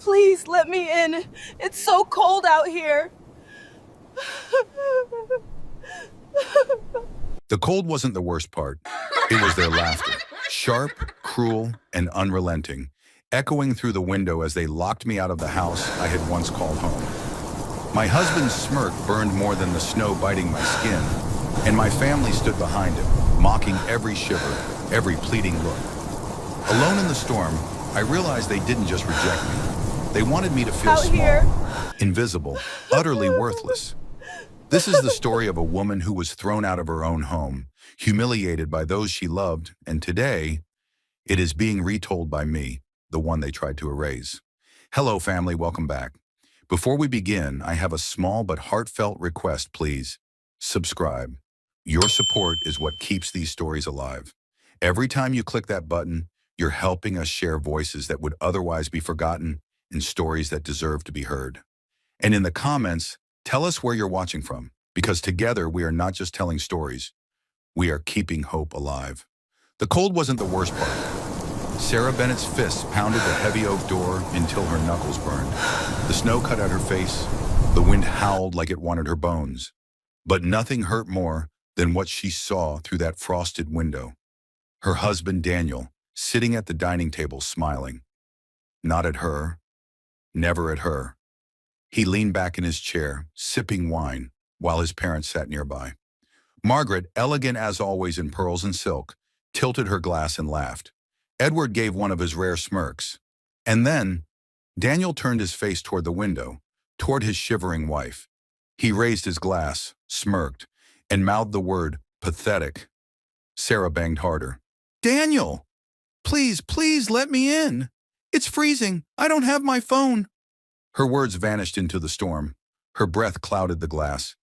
Please let me in. It's so cold out here. The cold wasn't the worst part. It was their laughter, sharp, cruel, and unrelenting, echoing through the window as they locked me out of the house I had once called home. My husband's smirk burned more than the snow biting my skin, and my family stood behind him, mocking every shiver, every pleading look. Alone in the storm, I realized they didn't just reject me. They wanted me to feel Out small, here. invisible, utterly worthless. This is the story of a woman who was thrown out of her own home, humiliated by those she loved, and today, it is being retold by me, the one they tried to erase. Hello, family, welcome back. Before we begin, I have a small but heartfelt request, please. Subscribe. Your support is what keeps these stories alive. Every time you click that button, you're helping us share voices that would otherwise be forgotten and stories that deserve to be heard. And in the comments, tell us where you're watching from, because together we are not just telling stories, we are keeping hope alive. The cold wasn't the worst part. Sarah Bennett's fists pounded the heavy oak door until her knuckles burned. The snow cut out her face. The wind howled like it wanted her bones. But nothing hurt more than what she saw through that frosted window. Her husband, Daniel, sitting at the dining table smiling. Not at her. Never at her. He leaned back in his chair, sipping wine, while his parents sat nearby. Margaret, elegant as always in pearls and silk, tilted her glass and laughed. Edward gave one of his rare smirks. And then, Daniel turned his face toward the window, toward his shivering wife. He raised his glass, smirked, and mouthed the word, pathetic. Sarah banged harder. Daniel! Please, please let me in. It's freezing. I don't have my phone. Her words vanished into the storm. Her breath clouded the glass.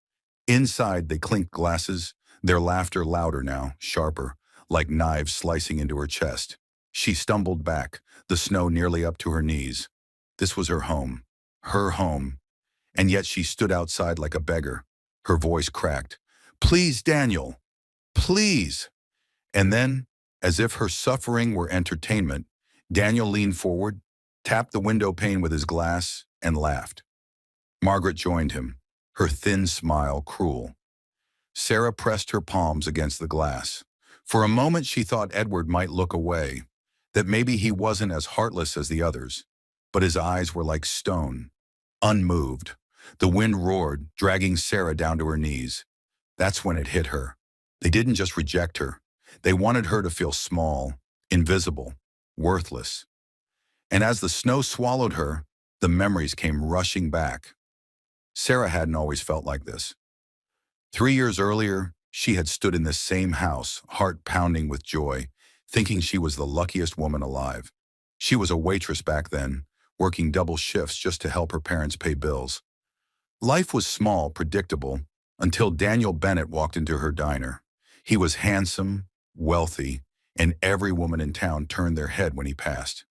Inside, they clinked glasses, their laughter louder now, sharper, like knives slicing into her chest. She stumbled back, the snow nearly up to her knees. This was her home, and yet she stood outside like a beggar. Her voice cracked. Please, Daniel, please. And then, as if her suffering were entertainment, Daniel leaned forward, tapped the window pane with his glass, and laughed. Margaret joined him, her thin smile cruel. Sarah pressed her palms against the glass. For a moment she thought Edward might look away, that maybe he wasn't as heartless as the others, but his eyes were like stone, unmoved. The wind roared, dragging Sarah down to her knees. That's when it hit her. They didn't just reject her. They wanted her to feel small, invisible, worthless. And as the snow swallowed her, the memories came rushing back. Sarah hadn't always felt like this. 3 years earlier, she had stood in this same house, heart pounding with joy, thinking she was the luckiest woman alive. She was a waitress back then, working double shifts just to help her parents pay bills. Life was small, predictable, until Daniel Bennett walked into her diner. He was handsome, wealthy, and every woman in town turned their head when he passed.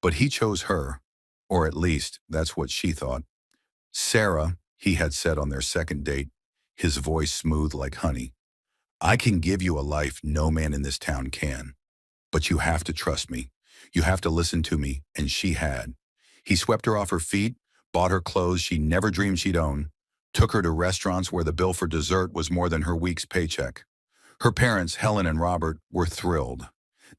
But he chose her, or at least that's what she thought. Sarah, he had said on their second date, his voice smooth like honey. I can give you a life no man in this town can. But you have to trust me. You have to listen to me, and she had. He swept her off her feet, bought her clothes she never dreamed she'd own, took her to restaurants where the bill for dessert was more than her week's paycheck. Her parents, Helen and Robert, were thrilled.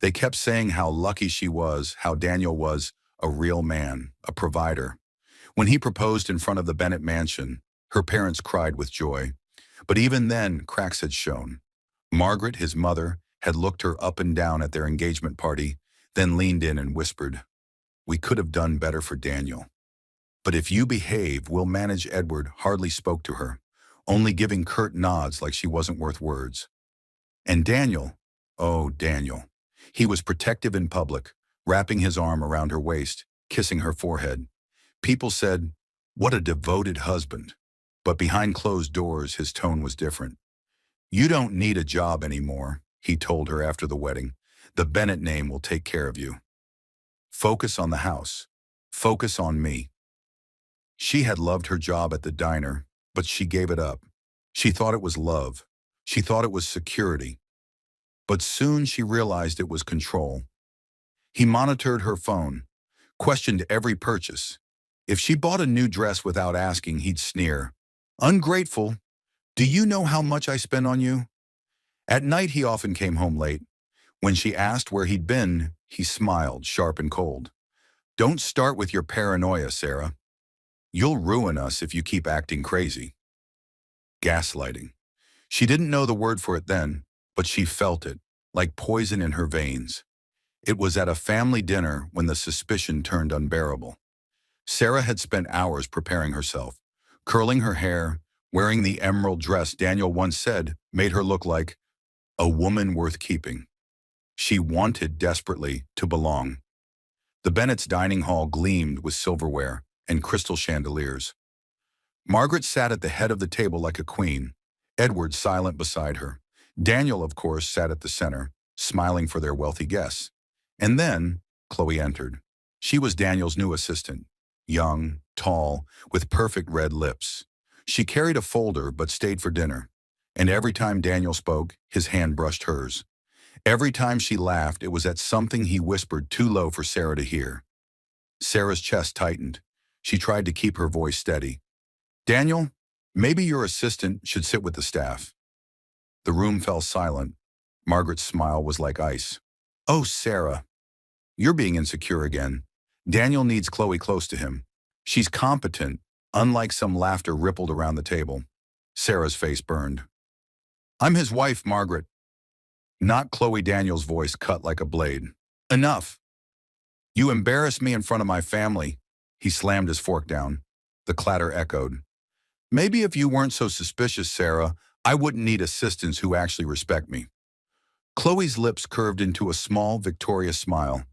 They kept saying how lucky she was, how Daniel was a real man, a provider. When he proposed in front of the Bennett mansion, her parents cried with joy. But even then, cracks had shown. Margaret, his mother, had looked her up and down at their engagement party, then leaned in and whispered, "We could have done better for Daniel. But if you behave, we'll manage." Edward hardly spoke to her, only giving curt nods like she wasn't worth words. And Daniel, oh, Daniel. He was protective in public, wrapping his arm around her waist, kissing her forehead. People said, "What a devoted husband." But behind closed doors, his tone was different. "You don't need a job anymore," he told her after the wedding. "The Bennett name will take care of you. Focus on the house. Focus on me." She had loved her job at the diner, but she gave it up. She thought it was love. She thought it was security. But soon she realized it was control. He monitored her phone, questioned every purchase, If she bought a new dress without asking, he'd sneer. Ungrateful. Do you know how much I spend on you? At night, he often came home late. When she asked where he'd been, he smiled, sharp and cold. Don't start with your paranoia, Sarah. You'll ruin us if you keep acting crazy. Gaslighting. She didn't know the word for it then, but she felt it, like poison in her veins. It was at a family dinner when the suspicion turned unbearable. Sarah had spent hours preparing herself, curling her hair, wearing the emerald dress Daniel once said made her look like a woman worth keeping. She wanted desperately to belong. The Bennett's dining hall gleamed with silverware and crystal chandeliers. Margaret sat at the head of the table like a queen, Edward silent beside her. Daniel, of course, sat at the center, smiling for their wealthy guests. And then Chloe entered. She was Daniel's new assistant, young, tall, with perfect red lips. She carried a folder but stayed for dinner. And every time Daniel spoke, his hand brushed hers. Every time she laughed, it was at something he whispered too low for Sarah to hear. Sarah's chest tightened. She tried to keep her voice steady. Daniel, maybe your assistant should sit with the staff. The room fell silent. Margaret's smile was like ice. Oh, Sarah, you're being insecure again. Daniel needs Chloe close to him. She's competent, unlike some laughter rippled around the table. Sarah's face burned. I'm his wife, Margaret. Not Chloe. Daniel's voice cut like a blade. Enough. You embarrassed me in front of my family. He slammed his fork down. The clatter echoed. Maybe if you weren't so suspicious, Sarah, I wouldn't need assistants who actually respect me. Chloe's lips curved into a small, victorious smile.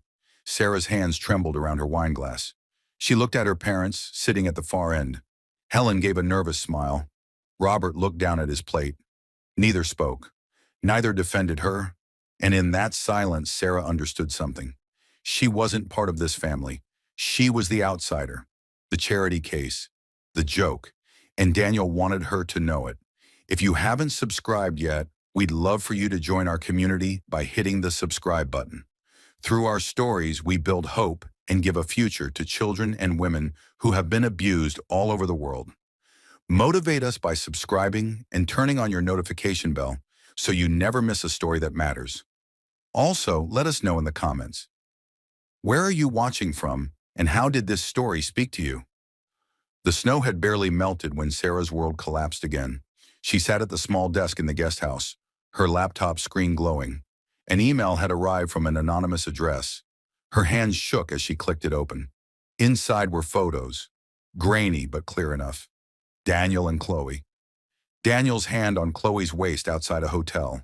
Sarah's hands trembled around her wineglass. She looked at her parents, sitting at the far end. Helen gave a nervous smile. Robert looked down at his plate. Neither spoke. Neither defended her. And in that silence, Sarah understood something. She wasn't part of this family. She was the outsider, the charity case, the joke. And Daniel wanted her to know it. If you haven't subscribed yet, we'd love for you to join our community by hitting the subscribe button. Through our stories, we build hope and give a future to children and women who have been abused all over the world. Motivate us by subscribing and turning on your notification bell so you never miss a story that matters. Also, let us know in the comments. Where are you watching from, and how did this story speak to you? The snow had barely melted when Sarah's world collapsed again. She sat at the small desk in the guest house, her laptop screen glowing. An email had arrived from an anonymous address. Her hands shook as she clicked it open. Inside were photos, grainy but clear enough. Daniel and Chloe. Daniel's hand on Chloe's waist outside a hotel.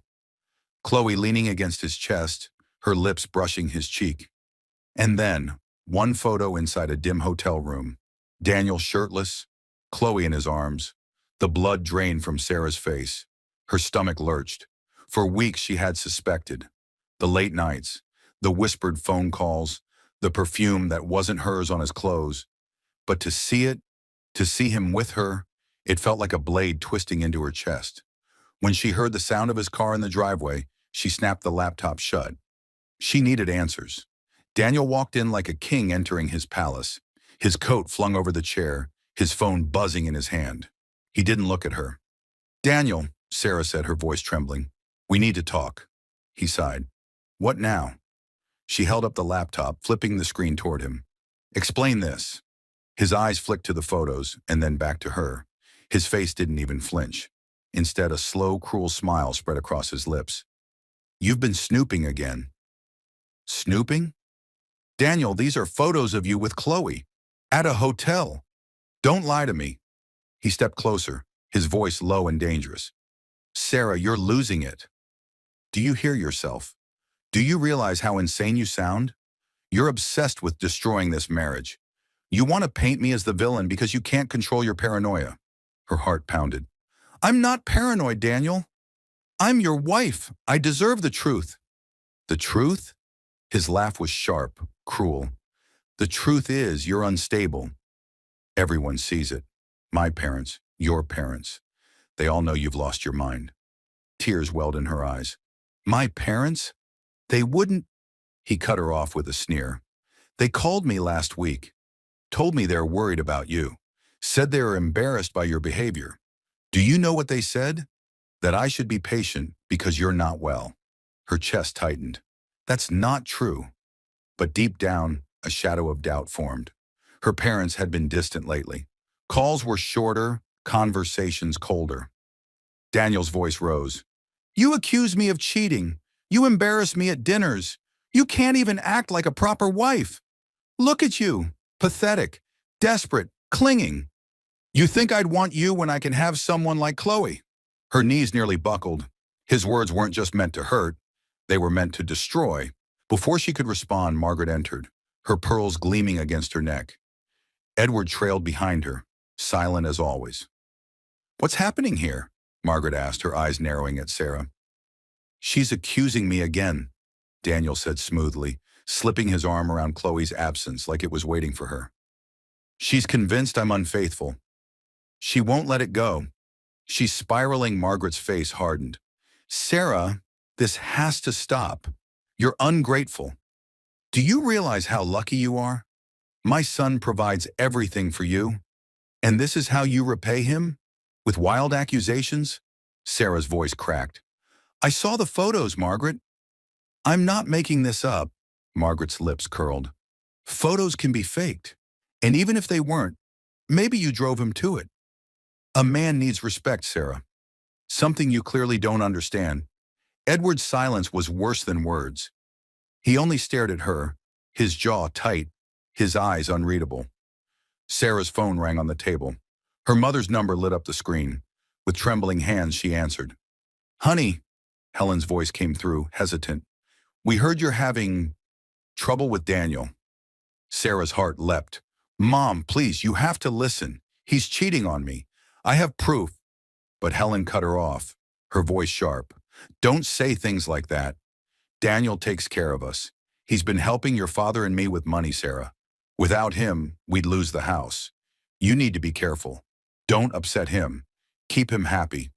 Chloe leaning against his chest, her lips brushing his cheek. And then, one photo inside a dim hotel room. Daniel shirtless, Chloe in his arms. The blood drained from Sarah's face. Her stomach lurched. For weeks she had suspected. The late nights, the whispered phone calls, the perfume that wasn't hers on his clothes. But to see it, to see him with her, it felt like a blade twisting into her chest. When she heard the sound of his car in the driveway, she snapped the laptop shut. She needed answers. Daniel walked in like a king entering his palace, his coat flung over the chair, his phone buzzing in his hand. He didn't look at her. Daniel, Sarah said, her voice trembling. We need to talk. He sighed. What now? She held up the laptop, flipping the screen toward him. Explain this. His eyes flicked to the photos and then back to her. His face didn't even flinch. Instead, a slow, cruel smile spread across his lips. You've been snooping again. Snooping? Daniel, these are photos of you with Chloe. At a hotel. Don't lie to me. He stepped closer, his voice low and dangerous. Sarah, you're losing it. Do you hear yourself? Do you realize how insane you sound? You're obsessed with destroying this marriage. You want to paint me as the villain because you can't control your paranoia. Her heart pounded. I'm not paranoid, Daniel. I'm your wife. I deserve the truth. The truth? His laugh was sharp, cruel. The truth is, you're unstable. Everyone sees it. My parents, your parents. They all know you've lost your mind. Tears welled in her eyes. My parents? They wouldn't. He cut her off with a sneer. They called me last week. told me they're worried about you. Said they are embarrassed by your behavior. Do you know what they said? That I should be patient because you're not well." Her chest tightened. That's not true. But deep down, a shadow of doubt formed. Her parents had been distant lately. Calls were shorter, conversations colder. Daniel's voice rose. "You accuse me of cheating. You embarrass me at dinners. You can't even act like a proper wife. Look at you, pathetic, desperate, clinging. You think I'd want you when I can have someone like Chloe?" Her knees nearly buckled. His words weren't just meant to hurt, they were meant to destroy. Before she could respond, Margaret entered, her pearls gleaming against her neck. Edward trailed behind her, silent as always. "What's happening here?" Margaret asked, her eyes narrowing at Sarah. "She's accusing me again," Daniel said smoothly, slipping his arm around Chloe's absence like it was waiting for her. "She's convinced I'm unfaithful. She won't let it go." She's spiraling. Margaret's face hardened. "Sarah, this has to stop. You're ungrateful. Do you realize how lucky you are? My son provides everything for you. And this is how you repay him? With wild accusations?" Sarah's voice cracked. "I saw the photos, Margaret." "I'm not making this up." Margaret's lips curled. "Photos can be faked. And even if they weren't, maybe you drove him to it. A man needs respect, Sarah. Something you clearly don't understand." Edward's silence was worse than words. He only stared at her, his jaw tight, his eyes unreadable. Sarah's phone rang on the table. Her mother's number lit up the screen. With trembling hands, she answered. "Honey," Helen's voice came through, hesitant. "We heard you're having trouble with Daniel." Sarah's heart leapt. "Mom, please, you have to listen. He's cheating on me. I have proof." But Helen cut her off, her voice sharp. "Don't say things like that. Daniel takes care of us. He's been helping your father and me with money, Sarah. Without him, we'd lose the house. You need to be careful. Don't upset him. Keep him happy."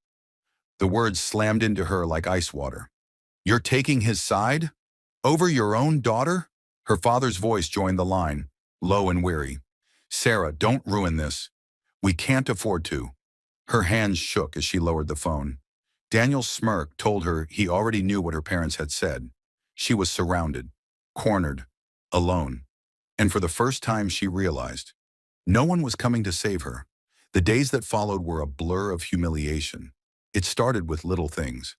The words slammed into her like ice water. "You're taking his side? Over your own daughter?" Her father's voice joined the line, low and weary. "Sarah, don't ruin this. We can't afford to." Her hands shook as she lowered the phone. Daniel's smirk told her he already knew what her parents had said. She was surrounded, cornered, alone. And for the first time she realized, no one was coming to save her. The days that followed were a blur of humiliation. It started with little things.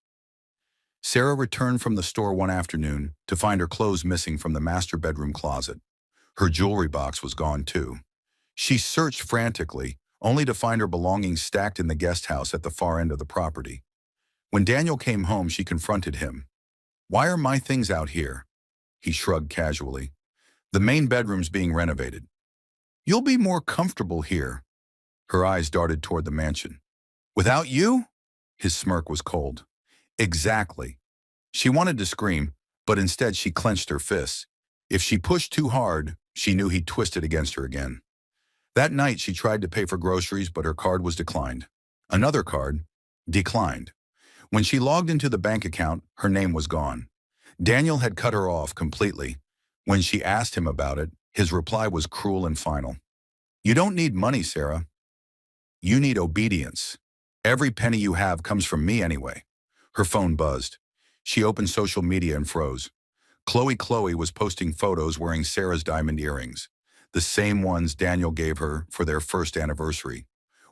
Sarah returned from the store one afternoon to find her clothes missing from the master bedroom closet. Her jewelry box was gone too. She searched frantically, only to find her belongings stacked in the guest house at the far end of the property. When Daniel came home, she confronted him. "Why are my things out here?" He shrugged casually. "The main bedroom's being renovated. You'll be more comfortable here." Her eyes darted toward the mansion. "Without you?" His smirk was cold. "Exactly." She wanted to scream, but instead she clenched her fists. If she pushed too hard, she knew he'd twist it against her again. That night she tried to pay for groceries, but her card was declined. Another card, declined. When she logged into the bank account, her name was gone. Daniel had cut her off completely. When she asked him about it, his reply was cruel and final. "You don't need money, Sarah. You need obedience. Every penny you have comes from me anyway." Her phone buzzed. She opened social media and froze. Chloe was posting photos wearing Sarah's diamond earrings, the same ones Daniel gave her for their first anniversary.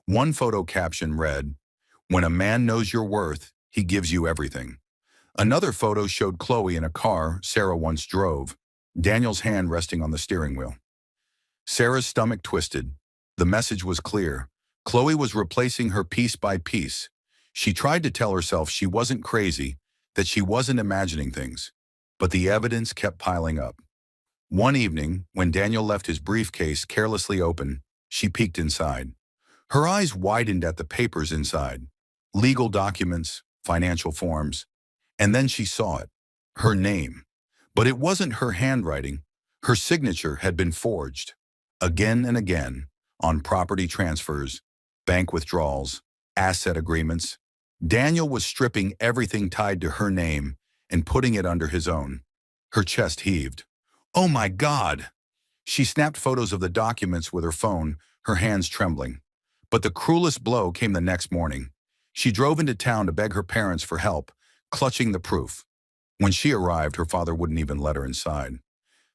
One photo caption read, "When a man knows your worth, he gives you everything." Another photo showed Chloe in a car Sarah once drove, Daniel's hand resting on the steering wheel. Sarah's stomach twisted. The message was clear. Chloe was replacing her piece by piece. She tried to tell herself she wasn't crazy, that she wasn't imagining things. But the evidence kept piling up. One evening, when Daniel left his briefcase carelessly open, she peeked inside. Her eyes widened at the papers inside. Legal documents, financial forms. And then she saw it. Her name. But it wasn't her handwriting. Her signature had been forged. Again and again, on property transfers, bank withdrawals, asset agreements. Daniel was stripping everything tied to her name and putting it under his own. Her chest heaved. "Oh my God!" She snapped photos of the documents with her phone, her hands trembling. But the cruelest blow came the next morning. She drove into town to beg her parents for help, clutching the proof. When she arrived, her father wouldn't even let her inside.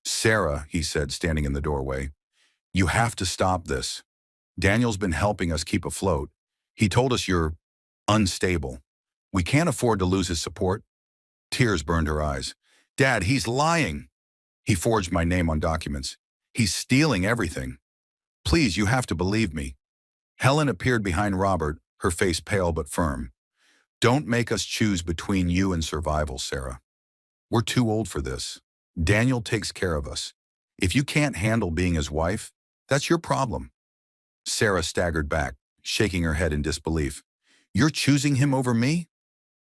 "Sarah," he said, standing in the doorway, "you have to stop this. Daniel's been helping us keep afloat. He told us you're unstable. We can't afford to lose his support." Tears burned her eyes. "Dad, he's lying. He forged my name on documents. He's stealing everything. Please, you have to believe me." Helen appeared behind Robert, her face pale but firm. "Don't make us choose between you and survival, Sarah. We're too old for this. Daniel takes care of us. If you can't handle being his wife, that's your problem." Sarah staggered back, shaking her head in disbelief. "You're choosing him over me?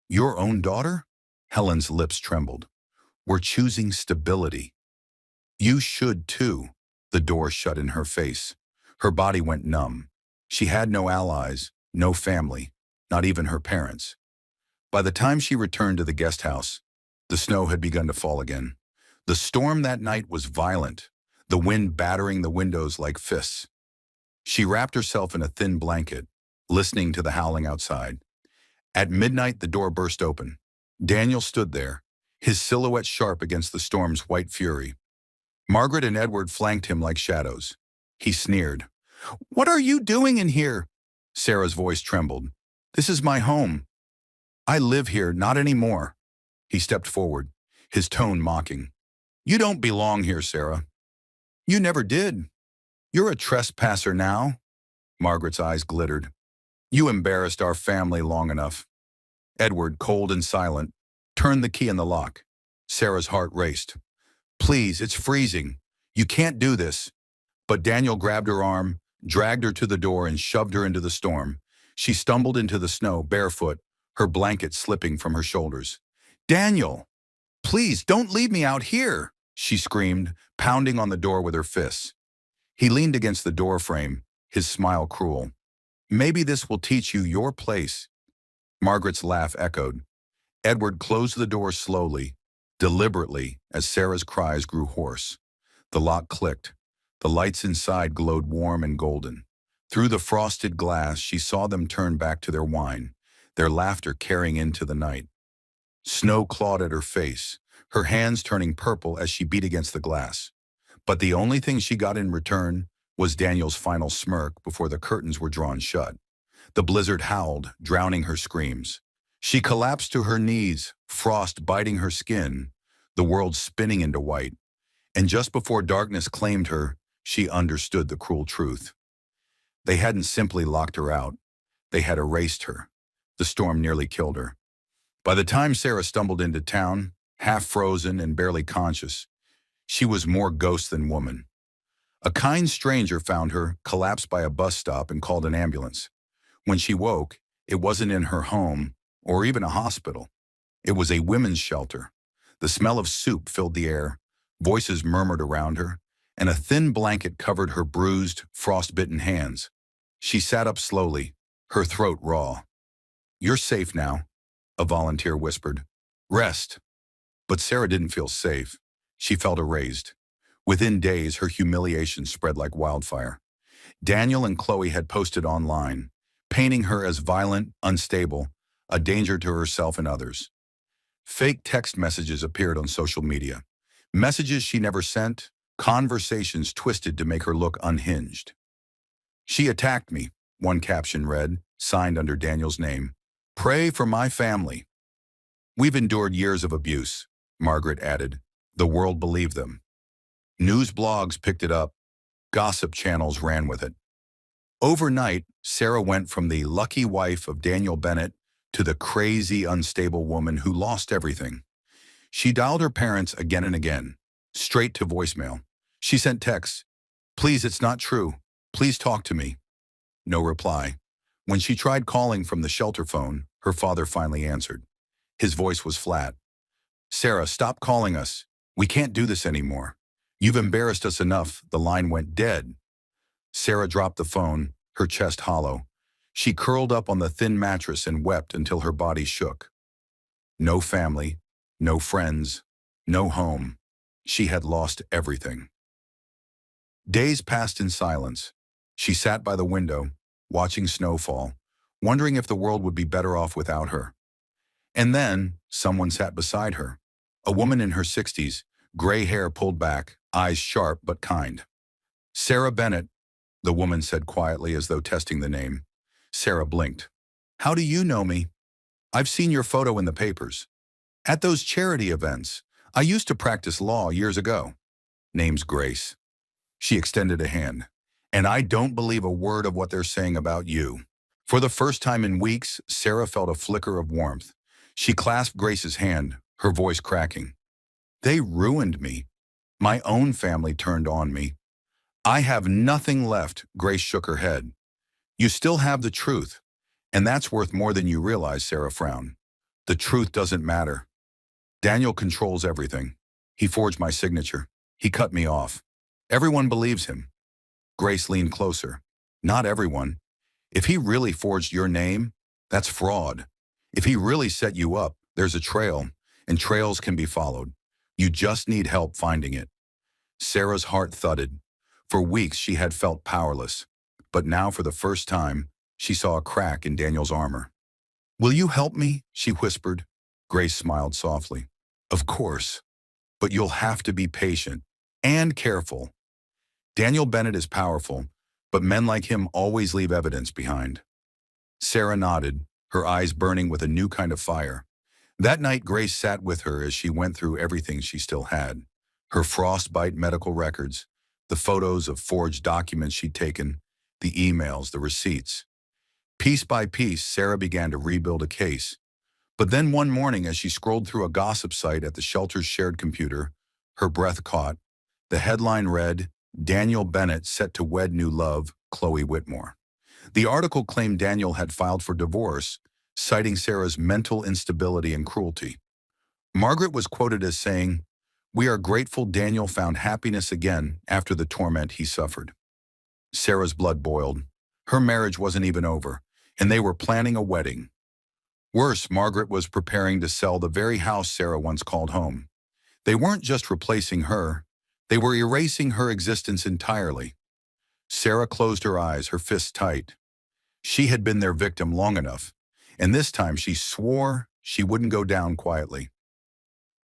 Your own daughter?" Helen's lips trembled. "We're choosing stability." "You should too." The door shut in her face. Her body went numb. She had no allies, no family, not even her parents. By the time she returned to the guest house, the snow had begun to fall again. The storm that night was violent, the wind battering the windows like fists. She wrapped herself in a thin blanket, listening to the howling outside. At midnight, the door burst open. Daniel stood there, his silhouette sharp against the storm's white fury. Margaret and Edward flanked him like shadows. He sneered. "What are you doing in here?" Sarah's voice trembled. "This is my home. I live here, not anymore." He stepped forward, his tone mocking. "You don't belong here, Sarah. You never did. You're a trespasser now." Margaret's eyes glittered. "You embarrassed our family long enough." Edward, cold and silent, turned the key in the lock. Sarah's heart raced. "Please, it's freezing. You can't do this." But Daniel grabbed her arm, dragged her to the door, and shoved her into the storm. She stumbled into the snow, barefoot, her blanket slipping from her shoulders. "Daniel, please, don't leave me out here," she screamed, pounding on the door with her fists. He leaned against the door frame, his smile cruel. "Maybe this will teach you your place." Margaret's laugh echoed. Edward closed the door slowly, deliberately, as Sarah's cries grew hoarse. The lock clicked. The lights inside glowed warm and golden. Through the frosted glass, she saw them turn back to their wine, their laughter carrying into the night. Snow clawed at her face, her hands turning purple as she beat against the glass. But the only thing she got in return was Daniel's final smirk before the curtains were drawn shut. The blizzard howled, drowning her screams. She collapsed to her knees, frost biting her skin, the world spinning into white. And just before darkness claimed her, she understood the cruel truth. They hadn't simply locked her out. They had erased her. The storm nearly killed her. By the time Sarah stumbled into town, half frozen and barely conscious, she was more ghost than woman. A kind stranger found her, collapsed by a bus stop, and called an ambulance. When she woke, it wasn't in her home or even a hospital. It was a women's shelter. The smell of soup filled the air, voices murmured around her, and a thin blanket covered her bruised, frost-bitten hands. She sat up slowly, her throat raw. "You're safe now," a volunteer whispered. "Rest." But Sarah didn't feel safe. She felt erased. Within days, her humiliation spread like wildfire. Daniel and Chloe had posted online, painting her as violent, unstable, a danger to herself and others. Fake text messages appeared on social media. Messages she never sent, conversations twisted to make her look unhinged. "She attacked me," one caption read, signed under Daniel's name. "Pray for my family." "We've endured years of abuse," Margaret added. The world believed them. News blogs picked it up. Gossip channels ran with it. Overnight, Sarah went from the lucky wife of Daniel Bennett to the crazy, unstable woman who lost everything. She dialed her parents again and again, straight to voicemail. She sent texts. "Please, it's not true. Please talk to me." No reply. When she tried calling from the shelter phone, her father finally answered. His voice was flat. "Sarah, stop calling us. We can't do this anymore. You've embarrassed us enough." The line went dead. Sarah dropped the phone, her chest hollow. She curled up on the thin mattress and wept until her body shook. No family, no friends, no home. She had lost everything. Days passed in silence. She sat by the window, watching snow fall, wondering if the world would be better off without her. And then, someone sat beside her. A woman in her 60s, gray hair pulled back, eyes sharp but kind. "Sarah Bennett," the woman said quietly as though testing the name. Sarah blinked. "How do you know me?" "I've seen your photo in the papers. At those charity events. I used to practice law years ago." "Name's Grace." She extended a hand. "And I don't believe a word of what they're saying about you." For the first time in weeks, Sarah felt a flicker of warmth. She clasped Grace's hand, her voice cracking. "They ruined me. My own family turned on me. I have nothing left." Grace shook her head. "You still have the truth, and that's worth more than you realize." Sarah frowned. "The truth doesn't matter. Daniel controls everything. He forged my signature. He cut me off. Everyone believes him." Grace leaned closer. "Not everyone. If he really forged your name, that's fraud. If he really set you up, there's a trail, and trails can be followed. You just need help finding it." Sarah's heart thudded. For weeks she had felt powerless, but now for the first time, she saw a crack in Daniel's armor. "Will you help me?" she whispered. Grace smiled softly. "Of course, but you'll have to be patient and careful. Daniel Bennett is powerful, but men like him always leave evidence behind." Sarah nodded, her eyes burning with a new kind of fire. That night, Grace sat with her as she went through everything she still had. Her frostbite medical records, the photos of forged documents she'd taken, the emails, the receipts. Piece by piece, Sarah began to rebuild a case. But then one morning, as she scrolled through a gossip site at the shelter's shared computer, her breath caught. The headline read, "Daniel Bennett set to wed new love, Chloe Whitmore." The article claimed Daniel had filed for divorce, citing Sarah's mental instability and cruelty. Margaret was quoted as saying, "We are grateful Daniel found happiness again after the torment he suffered." Sarah's blood boiled. Her marriage wasn't even over, and they were planning a wedding. Worse, Margaret was preparing to sell the very house Sarah once called home. They weren't just replacing her, they were erasing her existence entirely. Sarah closed her eyes, her fists tight. She had been their victim long enough, and this time she swore she wouldn't go down quietly.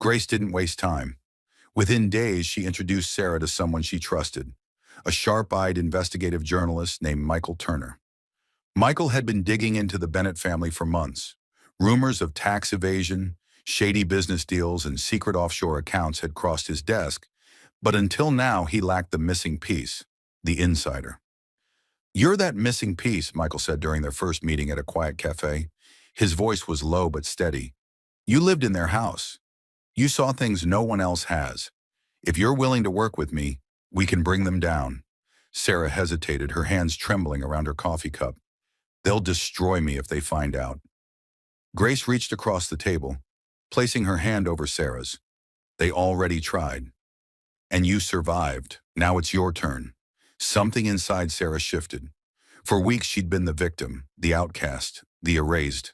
Grace didn't waste time. Within days, she introduced Sarah to someone she trusted, a sharp-eyed investigative journalist named Michael Turner. Michael had been digging into the Bennett family for months. Rumors of tax evasion, shady business deals, and secret offshore accounts had crossed his desk, but until now he lacked the missing piece, the insider. "You're that missing piece," Michael said during their first meeting at a quiet cafe. His voice was low but steady. "You lived in their house. You saw things no one else has. If you're willing to work with me, we can bring them down." Sarah hesitated, her hands trembling around her coffee cup. "They'll destroy me if they find out." Grace reached across the table, placing her hand over Sarah's. "They already tried. And you survived. Now it's your turn." Something inside Sarah shifted. For weeks she'd been the victim, the outcast, the erased.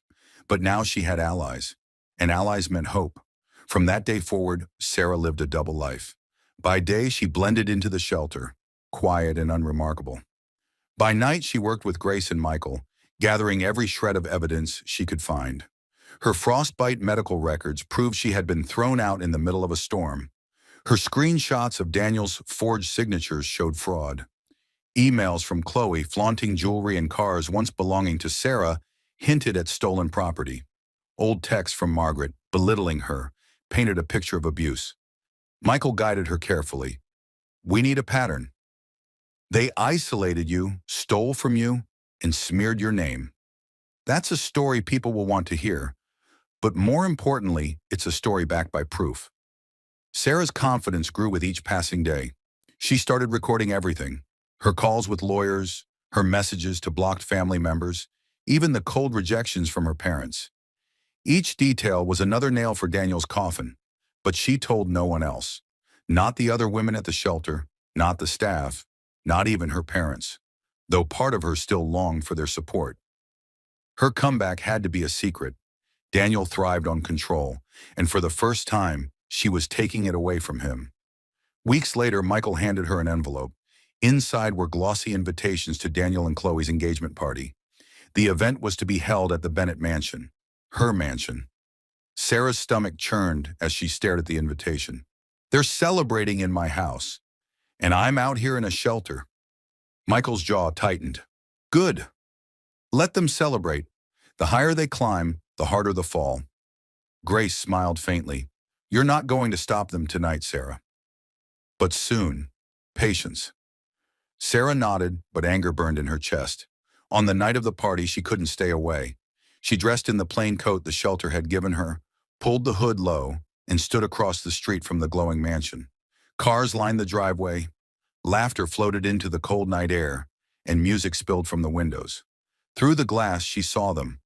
But now she had allies, and allies meant hope. From that day forward, Sarah lived a double life. By day, she blended into the shelter, quiet and unremarkable. By night, she worked with Grace and Michael, gathering every shred of evidence she could find. Her frostbite medical records proved she had been thrown out in the middle of a storm. Her screenshots of Daniel's forged signatures showed fraud. Emails from Chloe flaunting jewelry and cars once belonging to Sarah hinted at stolen property. Old texts from Margaret, belittling her, painted a picture of abuse. Michael guided her carefully. "We need a pattern. They isolated you, stole from you, and smeared your name. That's a story people will want to hear. But more importantly, it's a story backed by proof." Sarah's confidence grew with each passing day. She started recording everything. Her calls with lawyers, her messages to blocked family members, even the cold rejections from her parents. Each detail was another nail for Daniel's coffin, but she told no one else. Not the other women at the shelter, not the staff, not even her parents, though part of her still longed for their support. Her comeback had to be a secret. Daniel thrived on control, and for the first time, she was taking it away from him. Weeks later, Michael handed her an envelope. Inside were glossy invitations to Daniel and Chloe's engagement party. The event was to be held at the Bennett mansion, her mansion. Sarah's stomach churned as she stared at the invitation. They're celebrating in my house, and I'm out here in a shelter. Michael's jaw tightened. Good. Let them celebrate. The higher they climb, the harder the fall. Grace smiled faintly. You're not going to stop them tonight, Sarah. But soon. Patience. Sarah nodded, but anger burned in her chest. On the night of the party, she couldn't stay away. She dressed in the plain coat the shelter had given her, pulled the hood low, and stood across the street from the glowing mansion. Cars lined the driveway. Laughter floated into the cold night air, and music spilled from the windows. Through the glass, she saw them.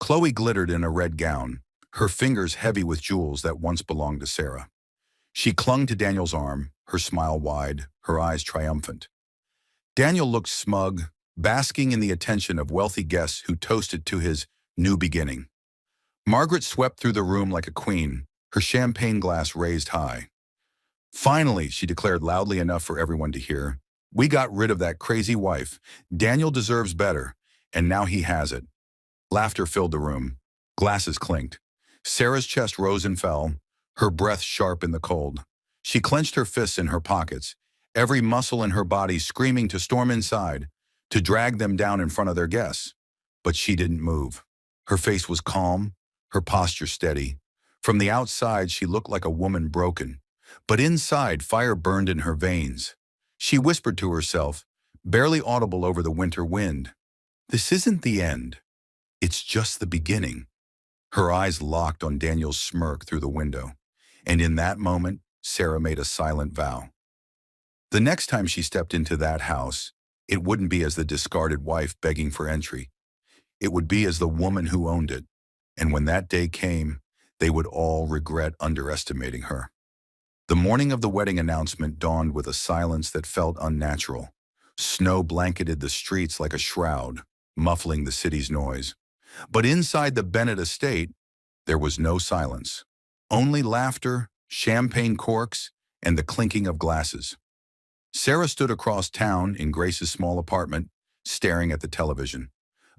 Chloe glittered in a red gown, her fingers heavy with jewels that once belonged to Sarah. She clung to Daniel's arm, her smile wide, her eyes triumphant. Daniel looked smug, basking in the attention of wealthy guests who toasted to his new beginning. Margaret swept through the room like a queen, her champagne glass raised high. Finally, she declared loudly enough for everyone to hear, we got rid of that crazy wife. Daniel deserves better, and now he has it. Laughter filled the room. Glasses clinked. Sarah's chest rose and fell, her breath sharp in the cold. She clenched her fists in her pockets, every muscle in her body screaming to storm inside, to drag them down in front of their guests. But she didn't move. Her face was calm, her posture steady. From the outside, she looked like a woman broken. But inside, fire burned in her veins. She whispered to herself, barely audible over the winter wind, this isn't the end. It's just the beginning. Her eyes locked on Daniel's smirk through the window. And in that moment, Sarah made a silent vow. The next time she stepped into that house, it wouldn't be as the discarded wife begging for entry. It would be as the woman who owned it. And when that day came, they would all regret underestimating her. The morning of the wedding announcement dawned with a silence that felt unnatural. Snow blanketed the streets like a shroud, muffling the city's noise. But inside the Bennett estate, there was no silence. Only laughter, champagne corks, and the clinking of glasses. Sarah stood across town in Grace's small apartment, staring at the television.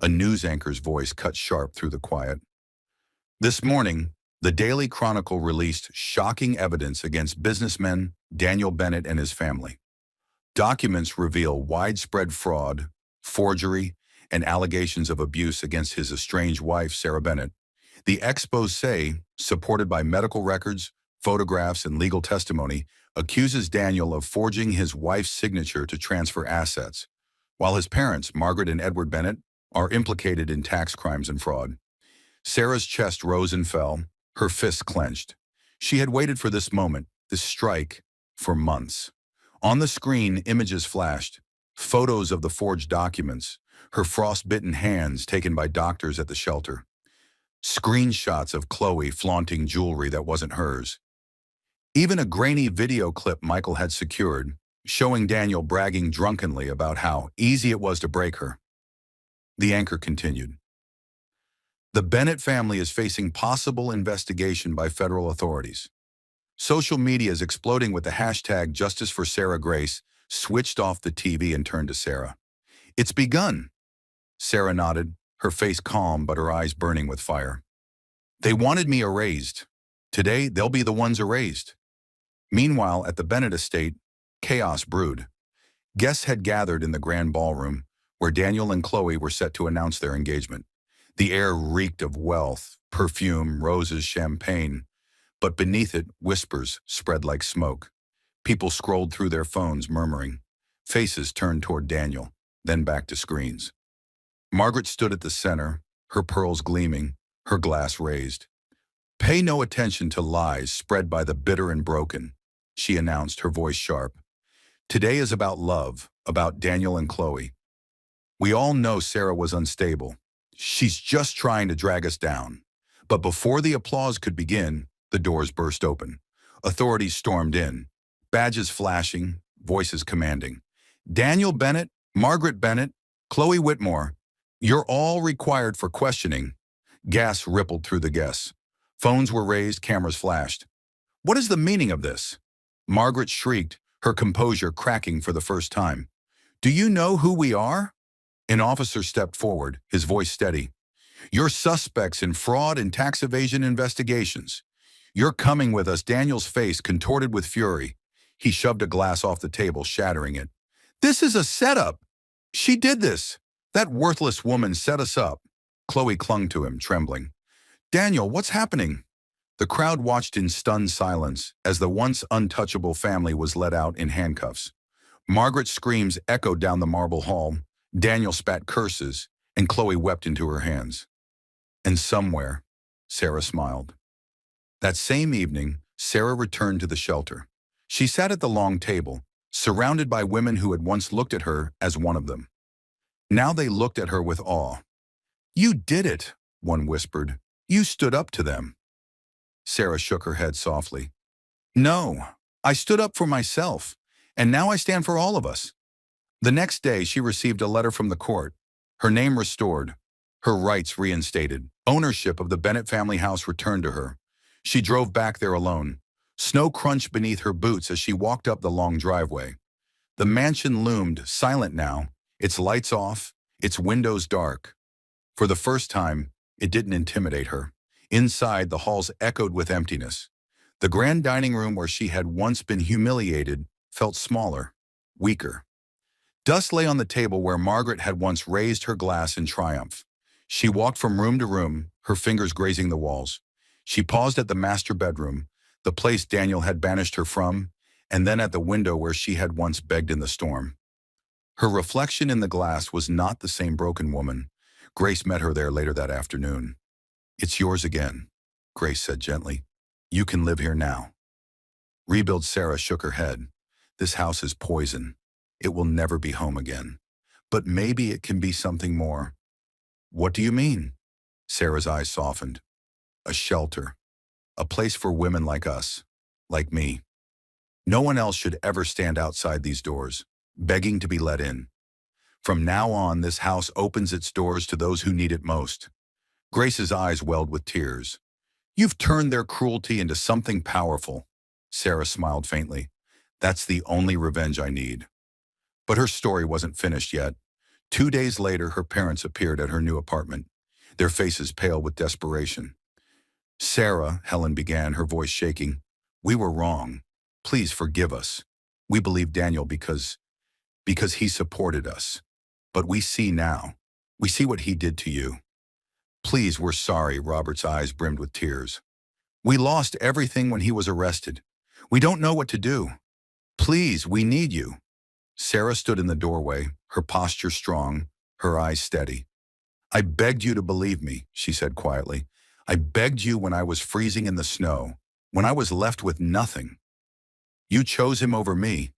A news anchor's voice cut sharp through the quiet. This morning, the Daily Chronicle released shocking evidence against businessman Daniel Bennett and his family. Documents reveal widespread fraud, forgery, and allegations of abuse against his estranged wife, Sarah Bennett. The exposé, supported by medical records, photographs, and legal testimony, accuses Daniel of forging his wife's signature to transfer assets, while his parents, Margaret and Edward Bennett, are implicated in tax crimes and fraud. Sarah's chest rose and fell, her fists clenched. She had waited for this moment, this strike, for months. On the screen, images flashed, photos of the forged documents, her frost-bitten hands taken by doctors at the shelter. Screenshots of Chloe flaunting jewelry that wasn't hers. Even a grainy video clip Michael had secured, showing Daniel bragging drunkenly about how easy it was to break her. The anchor continued. The Bennett family is facing possible investigation by federal authorities. Social media is exploding with the hashtag Justice for Sarah. Grace switched off the TV and turned to Sarah. It's begun. Sarah nodded, her face calm but her eyes burning with fire. They wanted me erased. Today, they'll be the ones erased. Meanwhile, at the Bennett estate, chaos brewed. Guests had gathered in the grand ballroom, where Daniel and Chloe were set to announce their engagement. The air reeked of wealth, perfume, roses, champagne. But beneath it, whispers spread like smoke. People scrolled through their phones, murmuring. Faces turned toward Daniel, then back to screens. Margaret stood at the center, her pearls gleaming, her glass raised. Pay no attention to lies spread by the bitter and broken, she announced, her voice sharp. Today is about love, about Daniel and Chloe. We all know Sarah was unstable. She's just trying to drag us down. But before the applause could begin, the doors burst open. Authorities stormed in, badges flashing, voices commanding. Daniel Bennett, Margaret Bennett, Chloe Whitmore, you're all required for questioning. Gas rippled through the guests. Phones were raised, cameras flashed. What is the meaning of this? Margaret shrieked, her composure cracking for the first time. "Do you know who we are?" An officer stepped forward, his voice steady. "You're suspects in fraud and tax evasion investigations. You're coming with us." Daniel's face contorted with fury. He shoved a glass off the table, shattering it. "This is a setup. She did this. That worthless woman set us up." Chloe clung to him, trembling. "Daniel, what's happening?" The crowd watched in stunned silence as the once untouchable family was led out in handcuffs. Margaret's screams echoed down the marble hall. Daniel spat curses, and Chloe wept into her hands. And somewhere, Sarah smiled. That same evening, Sarah returned to the shelter. She sat at the long table, surrounded by women who had once looked at her as one of them. Now they looked at her with awe. "You did it," one whispered. "You stood up to them." Sarah shook her head softly. "No, I stood up for myself, and now I stand for all of us." The next day, she received a letter from the court, her name restored, her rights reinstated. Ownership of the Bennett family house returned to her. She drove back there alone. Snow crunched beneath her boots as she walked up the long driveway. The mansion loomed, silent now, its lights off, its windows dark. For the first time, it didn't intimidate her. Inside, the halls echoed with emptiness. The grand dining room where she had once been humiliated felt smaller, weaker. Dust lay on the table where Margaret had once raised her glass in triumph. She walked from room to room, her fingers grazing the walls. She paused at the master bedroom, the place Daniel had banished her from, and then at the window where she had once begged in the storm. Her reflection in the glass was not the same broken woman. Grace met her there later that afternoon. "It's yours again," Grace said gently. "You can live here now." Rebuild Sarah shook her head. "This house is poison. It will never be home again. But maybe it can be something more." "What do you mean?" Sarah's eyes softened. "A shelter. A place for women like us, like me. No one else should ever stand outside these doors, begging to be let in. From now on, this house opens its doors to those who need it most." Grace's eyes welled with tears. "You've turned their cruelty into something powerful." Sarah smiled faintly. "That's the only revenge I need." But her story wasn't finished yet. 2 days later, her parents appeared at her new apartment, their faces pale with desperation. "Sarah," Helen began, her voice shaking, "we were wrong. Please forgive us. We believed Daniel because he supported us. But we see now. We see what he did to you. Please, we're sorry." Robert's eyes brimmed with tears. "We lost everything when he was arrested. We don't know what to do. Please, we need you." Sarah stood in the doorway, her posture strong, her eyes steady. "I begged you to believe me," she said quietly. "I begged you when I was freezing in the snow, when I was left with nothing. You chose him over me.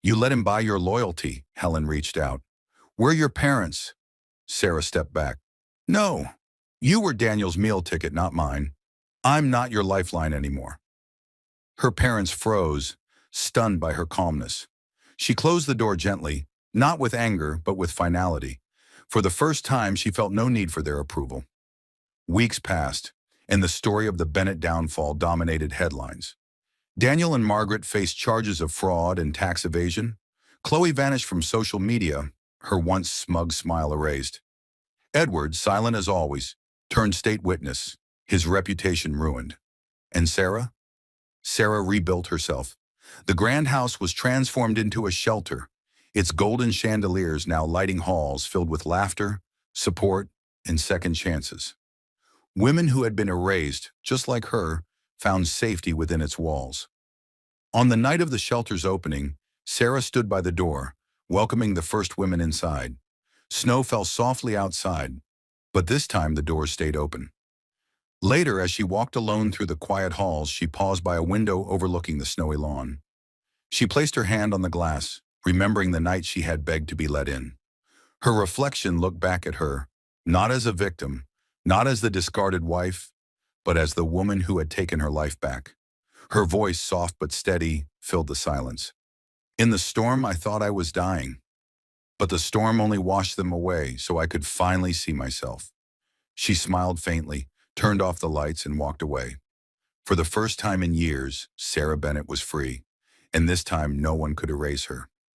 You let him buy your loyalty." Helen reached out. "We're your parents." Sarah stepped back. "No, you were Daniel's meal ticket, not mine. I'm not your lifeline anymore." Her parents froze, stunned by her calmness. She closed the door gently, not with anger, but with finality. For the first time, she felt no need for their approval. Weeks passed, and the story of the Bennett downfall dominated headlines. Daniel and Margaret faced charges of fraud and tax evasion. Chloe vanished from social media, her once smug smile erased. Edward, silent as always, turned state witness, his reputation ruined. And Sarah? Sarah rebuilt herself. The grand house was transformed into a shelter, its golden chandeliers now lighting halls filled with laughter, support, and second chances. Women who had been erased, just like her, found safety within its walls. On the night of the shelter's opening, Sarah stood by the door, welcoming the first women inside. Snow fell softly outside, but this time the doors stayed open. Later, as she walked alone through the quiet halls, she paused by a window overlooking the snowy lawn. She placed her hand on the glass, remembering the night she had begged to be let in. Her reflection looked back at her, not as a victim, not as the discarded wife, but as the woman who had taken her life back. Her voice, soft but steady, filled the silence. "In the storm, I thought I was dying, but the storm only washed them away so I could finally see myself." She smiled faintly, turned off the lights, and walked away. For the first time in years, Sarah Bennett was free. and this time no one could erase her.